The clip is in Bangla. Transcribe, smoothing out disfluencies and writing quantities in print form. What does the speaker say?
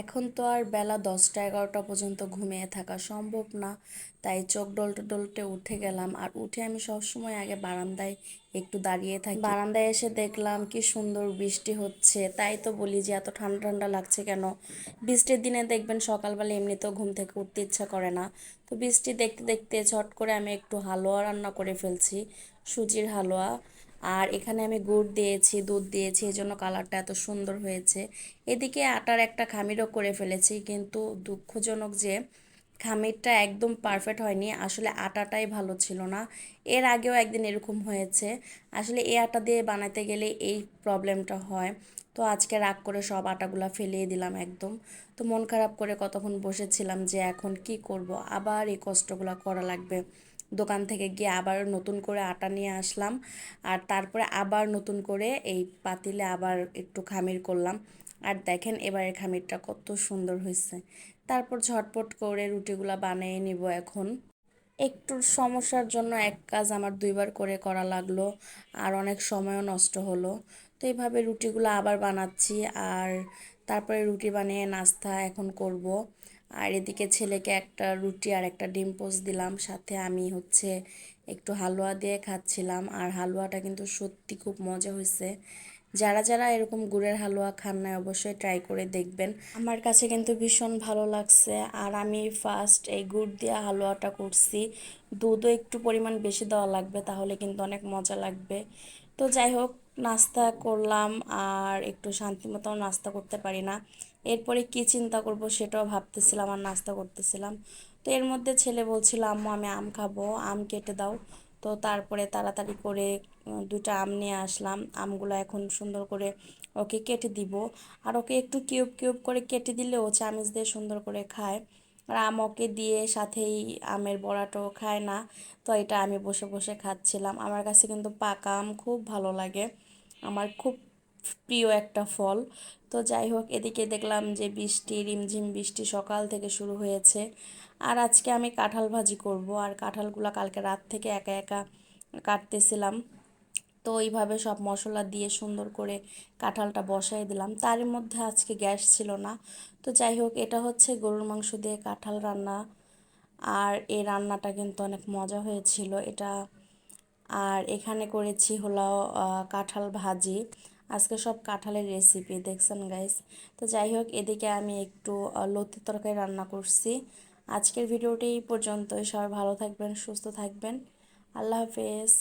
এখন তো আর বেলা 10টা 11টা পর্যন্ত ঘুমিয়ে থাকা সম্ভব না। তাই চোখ ডলতে ডলতে উঠে গেলাম, আর উঠে আমি সবসময় আগে বারান্দায় একটু দাঁড়িয়ে থাকি। বারান্দায় এসে দেখলাম কি সুন্দর বৃষ্টি হচ্ছে, তাই তো বলি যে এত ঠান্ডা ঠান্ডা লাগছে কেন। বৃষ্টির দিনে দেখবেন সকালবেলা এমনিতেও ঘুম থেকে উঠতে ইচ্ছা করে না। তো বৃষ্টি দেখতে দেখতে ঝট করে আমি একটু হালুয়া রান্না করে ফেলছি, সুজির হালুয়া। আর এখানে আমি গুড় দিয়েছি, দুধ দিয়েছি, এই জন্য কালারটা এত সুন্দর হয়েছে। এদিকে আটার একটা খামিরও করে ফেলেছি, কিন্তু দুঃখজনক যে খামিরটা একদম পারফেক্ট হয়নি। আসলে আটাটাই ভালো ছিল না। এর আগেও একদিন এরকম হয়েছে। আসলে এই আটা দিয়ে বানাতে গেলে এই প্রবলেমটা হয়। তো আজকে রাগ করে সব আটাগুলা ফেলিয়ে দিলাম একদম। তো মন খারাপ করে কতক্ষণ বসেছিলাম যে এখন কি করব, আবার এই কষ্টগুলো করা লাগবে। দোকান থেকে গিয়ে আবার নতুন করে আটা নিয়ে আসলাম, আর তারপরে আবার নতুন করে এই পাতিলে আবার একটু খামির করলাম। আর দেখেন এবারের খামিরটা কত সুন্দর হয়েছে। তারপর ঝটপট করে রুটিগুলা বানিয়ে নিব এখন। একটু সমস্যার জন্য এক কাজ আমার দুইবার করে করা লাগলো, আর অনেক সময়ও নষ্ট হলো। তো এইভাবে রুটিগুলো আবার বানাচ্ছি, আর তারপরে রুটি বানিয়ে নাস্তা এখন করব। আর এদিকে ছেলেকে একটা রুটি আর একটা ডিম পোস্ট দিলাম, সাথে আমি একটু হালুয়া দিয়ে খাচ্ছিলাম। আর হালুয়াটা কিন্তু সত্যি খুব মজা হয়েছে। যারা যারা এরকম গুড়ের হালুয়া খান না অবশ্যই ট্রাই করে দেখবেন। আমার কাছে কিন্তু ভীষণ ভালো লাগছে। আর আমি ফার্স্ট এই গুড় দিয়ে হালুয়াটা করছি। দুধও একটু পরিমাণ বেশি দেওয়া লাগবে, তাহলে কিন্তু অনেক মজা লাগবে। তো যাই হোক, নাস্তা করলাম, আর একটু শান্তি মতো নাস্তা করতে পারি না। এরপরে কি চিন্তা করব সেটাও ভাবতেছিলাম আর নাস্তা করতেছিলাম। তো এর মধ্যে ছেলে বলছিল আম্মু আমি আম খাবো, আম কেটে দাও। তো তারপরে তাড়াতাড়ি করে দুইটা আম নিয়ে আসলাম। আমগুলো এখন সুন্দর করে ওকে কেটে দিব। আর ওকে একটু কিউব কিউব করে কেটে দিলে ও চামচ দিয়ে সুন্দর করে খায়। আর আম ওকে দিয়ে সাথেই আমের বড়াটাও খায় না। তো এটা আমি বসে বসে খাচ্ছিলাম। আমার কাছে কিন্তু পাকা আম খুব ভালো লাগে, আমার খুব প্রিয় একটা ফল। তো যাই হোক, এদিকে দেখলাম যে বৃষ্টি, রিমঝিম বৃষ্টি সকাল থেকে শুরু হয়েছে। আর আজকে আমি কাঁঠাল ভাজি করব, আর কাঁঠালগুলো কালকে রাত থেকে একা একা কাটতেছিলাম। তো এইভাবে সব মশলা দিয়ে সুন্দর করে কাঁঠালটা বসাই দিলাম। তার মধ্যে আজকে গ্যাস ছিল না। তো যাই হোক, এটা হচ্ছে গরুর মাংস দিয়ে কাঁঠাল রান্না। আর এই রান্নাটা কিন্তু অনেক মজা হয়েছিল এটা। আর এখানে করেছি হলো কাঁঠাল ভাজি। আজকে সব কাঁঠালের রেসিপি দেখছেন গাইস। তো যাই হোক, এদিকে আমি একটু লতি তরকারি রান্না করছি। আজকের ভিডিওটি এই পর্যন্তই। সবাই ভালো থাকবেন, সুস্থ থাকবেন। আল্লাহ হাফেজ।